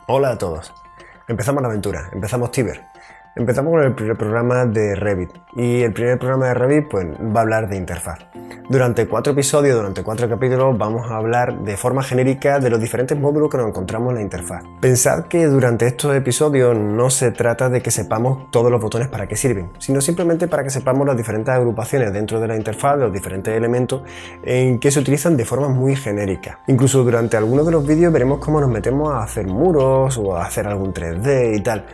Hola a todos. Empezamos la aventura, empezamos Tiber. Empezamos con el primer programa de Revit y el primer programa de Revit pues, va a hablar de interfaz. Durante 4 episodios, durante 4 capítulos vamos a hablar de forma genérica de los diferentes módulos que nos encontramos en la interfaz. Pensad que durante estos episodios no se trata de que sepamos todos los botones para qué sirven, sino simplemente para que sepamos las diferentes agrupaciones dentro de la interfaz, los diferentes elementos en que se utilizan de forma muy genérica. Incluso durante algunos de los vídeos veremos cómo nos metemos a hacer muros o a hacer algún 3D y tal.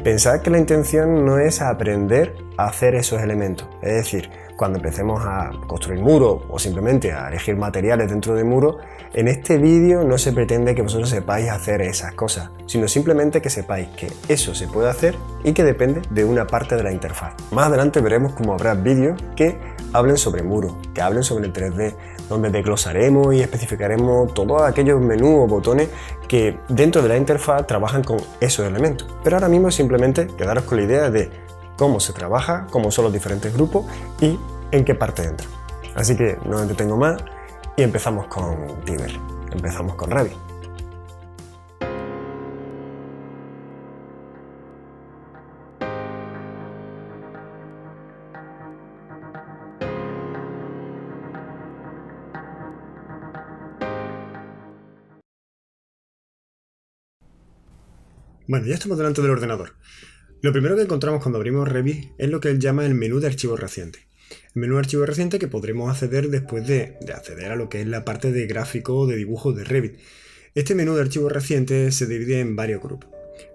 Pensad que la intención no es aprender a hacer esos elementos, es decir, cuando empecemos a construir muros o simplemente a elegir materiales dentro de muros, en este vídeo no se pretende que vosotros sepáis hacer esas cosas, sino simplemente que sepáis que eso se puede hacer y que depende de una parte de la interfaz. Más adelante veremos cómo habrá vídeos que hablen sobre muros, que hablen sobre el 3D, donde desglosaremos y especificaremos todos aquellos menús o botones que dentro de la interfaz trabajan con esos elementos. Pero ahora mismo simplemente quedaros con la idea de cómo se trabaja, cómo son los diferentes grupos y en qué parte entra. Así que no me entretengo más y empezamos con Tiber, empezamos con Revit. Bueno, ya estamos delante del ordenador. Lo primero que encontramos cuando abrimos Revit es lo que él llama el menú de archivos recientes. El menú de archivos recientes que podremos acceder después de acceder a lo que es la parte de gráfico o de dibujo de Revit. Este menú de archivos recientes se divide en varios grupos.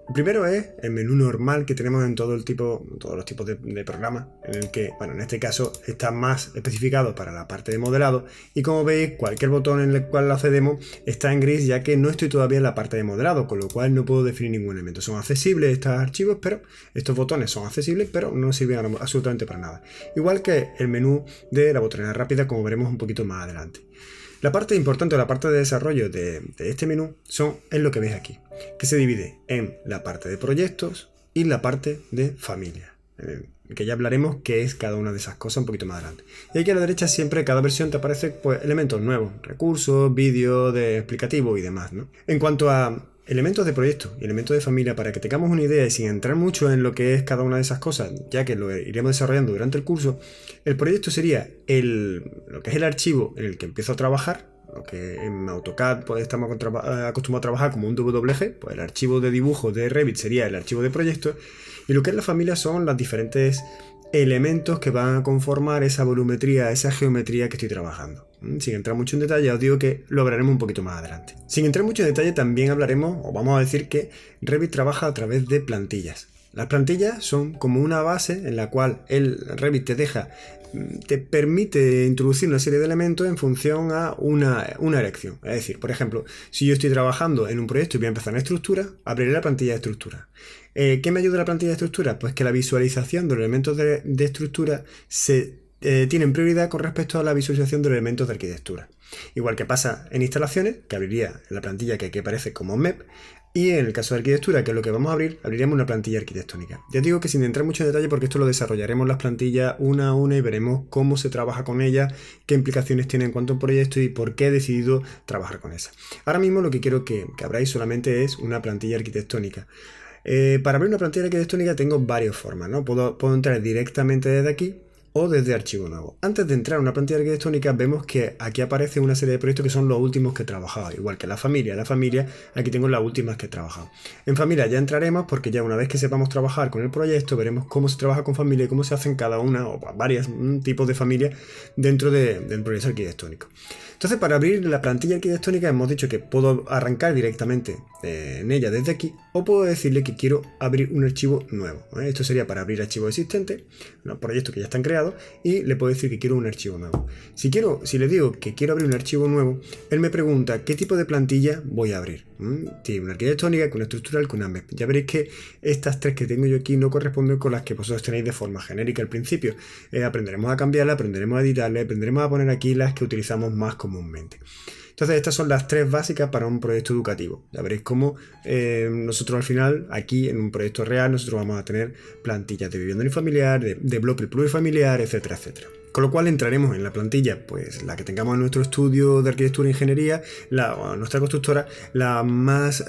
El primero es el menú normal que tenemos en todos los tipos de programas, en el que, bueno, en este caso está más especificado para la parte de modelado y como veis cualquier botón en el cual accedemos está en gris ya que no estoy todavía en la parte de modelado, con lo cual no puedo definir ningún elemento. Son accesibles estos archivos, pero estos botones son accesibles, pero no sirven absolutamente para nada. Igual que el menú de la botonera rápida, como veremos un poquito más adelante. La parte importante, la parte de desarrollo de este menú es lo que veis aquí, que se divide en la parte de proyectos y la parte de familia, que ya hablaremos qué es cada una de esas cosas un poquito más adelante. Y aquí a la derecha siempre cada versión te aparece pues, elementos nuevos, recursos, vídeos de explicativo y demás, ¿no? En cuanto a elementos de proyecto y elementos de familia, para que tengamos una idea y sin entrar mucho en lo que es cada una de esas cosas, ya que lo iremos desarrollando durante el curso, el proyecto sería lo que es el archivo en el que empiezo a trabajar, lo que en AutoCAD pues, estamos acostumbrados a trabajar como un WG, pues el archivo de dibujo de Revit sería el archivo de proyecto, y lo que es la familia son los diferentes elementos que van a conformar esa volumetría, esa geometría que estoy trabajando. Sin entrar mucho en detalle, os digo que lo hablaremos un poquito más adelante. Sin entrar mucho en detalle, también hablaremos, o vamos a decir que Revit trabaja a través de plantillas. Las plantillas son como una base en la cual el Revit te permite introducir una serie de elementos en función a una elección. Es decir, por ejemplo, si yo estoy trabajando en un proyecto y voy a empezar en estructura, abriré la plantilla de estructura. ¿Qué me ayuda la plantilla de estructura? Pues que la visualización de los elementos de estructura tienen prioridad con respecto a la visualización de los elementos de arquitectura. Igual que pasa en instalaciones, que abriría la plantilla que aquí aparece como MEP, y en el caso de arquitectura, que es lo que vamos a abrir, abriríamos una plantilla arquitectónica. Ya digo que sin entrar mucho en detalle, porque esto lo desarrollaremos las plantillas una a una y veremos cómo se trabaja con ellas, qué implicaciones tiene en cuanto a un proyecto y por qué he decidido trabajar con esa. Ahora mismo lo que quiero que abráis solamente es una plantilla arquitectónica. Para abrir una plantilla arquitectónica tengo varias formas, ¿no? Puedo entrar directamente desde aquí o desde archivo nuevo. Antes de entrar a una plantilla arquitectónica vemos que aquí aparece una serie de proyectos que son los últimos que he trabajado, igual que la familia. Aquí tengo las últimas que he trabajado. En familia ya entraremos porque ya una vez que sepamos trabajar con el proyecto veremos cómo se trabaja con familia y cómo se hacen cada una o varios tipos de familia dentro del proyecto arquitectónico. Entonces, para abrir la plantilla arquitectónica hemos dicho que puedo arrancar directamente en ella desde aquí o puedo decirle que quiero abrir un archivo nuevo. Esto sería para abrir archivos existentes, los proyectos que ya están creados, y le puedo decir que quiero un archivo nuevo. Si le digo que quiero abrir un archivo nuevo, él me pregunta qué tipo de plantilla voy a abrir. Tiene una arquitectónica, con una estructural, con una MEP. Ya veréis que estas tres que tengo yo aquí no corresponden con las que vosotros tenéis de forma genérica al principio. Aprenderemos a cambiarla, aprenderemos a editarla, aprenderemos a poner aquí las que utilizamos más comúnmente. Entonces estas son las tres básicas para un proyecto educativo. Ya veréis cómo nosotros al final, aquí en un proyecto real, nosotros vamos a tener plantillas de vivienda unifamiliar, de bloque plurifamiliar, etcétera, etcétera. Con lo cual entraremos en la plantilla, pues la que tengamos en nuestro estudio de arquitectura e ingeniería, nuestra constructora, la más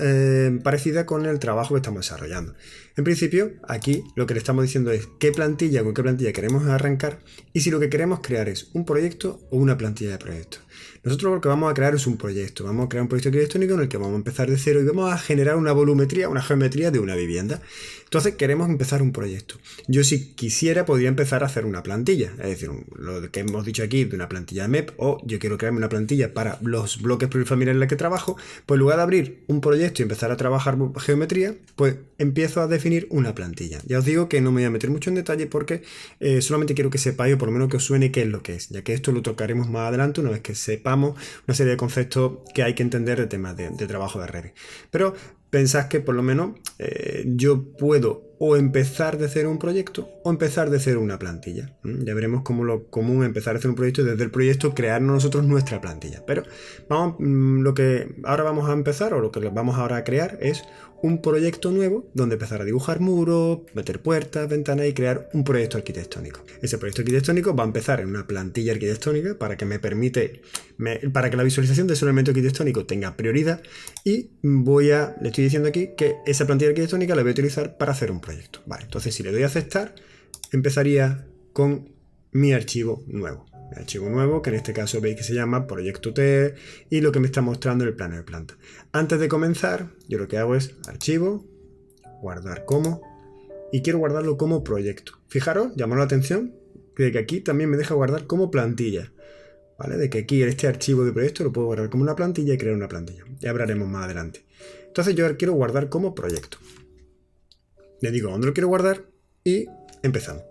parecida con el trabajo que estamos desarrollando. En principio, aquí lo que le estamos diciendo es con qué plantilla queremos arrancar y si lo que queremos crear es un proyecto o una plantilla de proyectos. Nosotros lo que vamos a crear es un proyecto. Vamos a crear un proyecto arquitectónico en el que vamos a empezar de cero y vamos a generar una volumetría, una geometría de una vivienda. Entonces queremos empezar un proyecto. Yo si quisiera podría empezar a hacer una plantilla. Es decir, lo que hemos dicho aquí de una plantilla de MEP, o yo quiero crearme una plantilla para los bloques plurifamiliares en los que trabajo, pues en lugar de abrir un proyecto y empezar a trabajar geometría, pues empiezo a definir una plantilla. Ya os digo que no me voy a meter mucho en detalle porque solamente quiero que sepáis o por lo menos que os suene qué es lo que es, ya que esto lo tocaremos más adelante una vez que sepamos una serie de conceptos que hay que entender de temas de trabajo de Revit. Pero pensad que por lo menos yo puedo o empezar de cero un proyecto o empezar de cero una plantilla. Ya veremos cómo lo común es empezar a hacer un proyecto y desde el proyecto crear nosotros nuestra plantilla. Pero lo que ahora vamos a empezar o lo que vamos ahora a crear es un proyecto nuevo donde empezar a dibujar muros, meter puertas, ventanas y crear un proyecto arquitectónico. Ese proyecto arquitectónico va a empezar en una plantilla arquitectónica para que para que la visualización de ese elemento arquitectónico tenga prioridad y le estoy diciendo aquí que esa plantilla arquitectónica la voy a utilizar para hacer un proyecto. Vale, entonces si le doy a aceptar, empezaría con mi archivo nuevo. El archivo nuevo, que en este caso veis que se llama Proyecto T y lo que me está mostrando el plano de planta. Antes de comenzar, yo lo que hago es archivo, guardar como, y quiero guardarlo como proyecto. Fijaros, llamó la atención de que aquí también me deja guardar como plantilla. ¿Vale? De que aquí en este archivo de proyecto lo puedo guardar como una plantilla y crear una plantilla. Ya hablaremos más adelante. Entonces yo quiero guardar como proyecto. Le digo dónde lo quiero guardar y empezamos.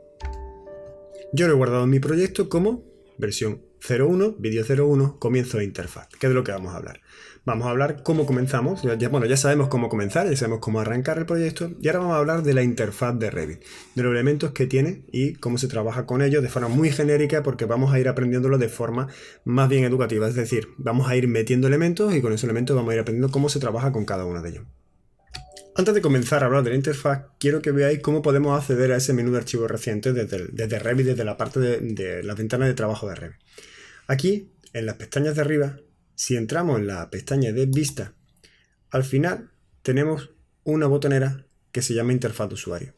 Yo lo he guardado en mi proyecto como versión 01, vídeo 01, comienzo de interfaz, que es de lo que vamos a hablar. Vamos a hablar cómo comenzamos. Ya sabemos cómo comenzar, ya sabemos cómo arrancar el proyecto y ahora vamos a hablar de la interfaz de Revit, de los elementos que tiene y cómo se trabaja con ellos de forma muy genérica porque vamos a ir aprendiéndolo de forma más bien educativa, es decir, vamos a ir metiendo elementos y con esos elementos vamos a ir aprendiendo cómo se trabaja con cada uno de ellos. Antes de comenzar a hablar de la interfaz, quiero que veáis cómo podemos acceder a ese menú de archivos recientes desde Revit, desde la parte de la ventana de trabajo de Revit. Aquí, en las pestañas de arriba, si entramos en la pestaña de vista, al final tenemos una botonera que se llama interfaz de usuario.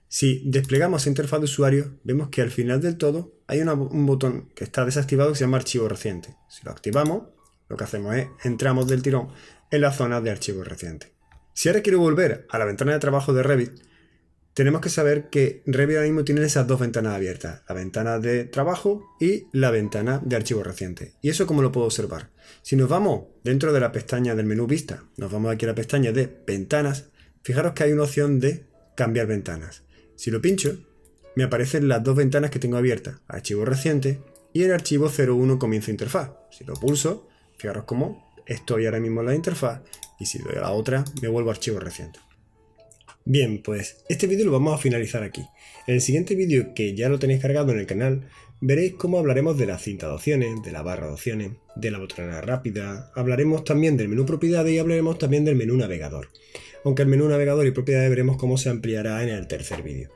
Si desplegamos esa interfaz de usuario, vemos que al final del todo hay un botón que está desactivado que se llama archivo reciente. Si lo activamos, lo que hacemos es entramos del tirón en la zona de archivos recientes. Si ahora quiero volver a la ventana de trabajo de Revit, tenemos que saber que Revit ahora mismo tiene esas dos ventanas abiertas, la ventana de trabajo y la ventana de archivos recientes. ¿Y eso cómo lo puedo observar? Si nos vamos dentro de la pestaña del menú vista, nos vamos aquí a la pestaña de ventanas, fijaros que hay una opción de cambiar ventanas. Si lo pincho, me aparecen las dos ventanas que tengo abiertas, archivo reciente y el archivo 01 comienzo interfaz. Si lo pulso, fijaros cómo estoy ahora mismo en la interfaz y si doy a la otra, me vuelvo a archivo reciente. Bien, pues este vídeo lo vamos a finalizar aquí. En el siguiente vídeo, que ya lo tenéis cargado en el canal, veréis cómo hablaremos de la cinta de opciones, de la barra de opciones, de la botonera rápida, hablaremos también del menú propiedades y hablaremos también del menú navegador. Aunque el menú navegador y propiedades veremos cómo se ampliará en el tercer vídeo.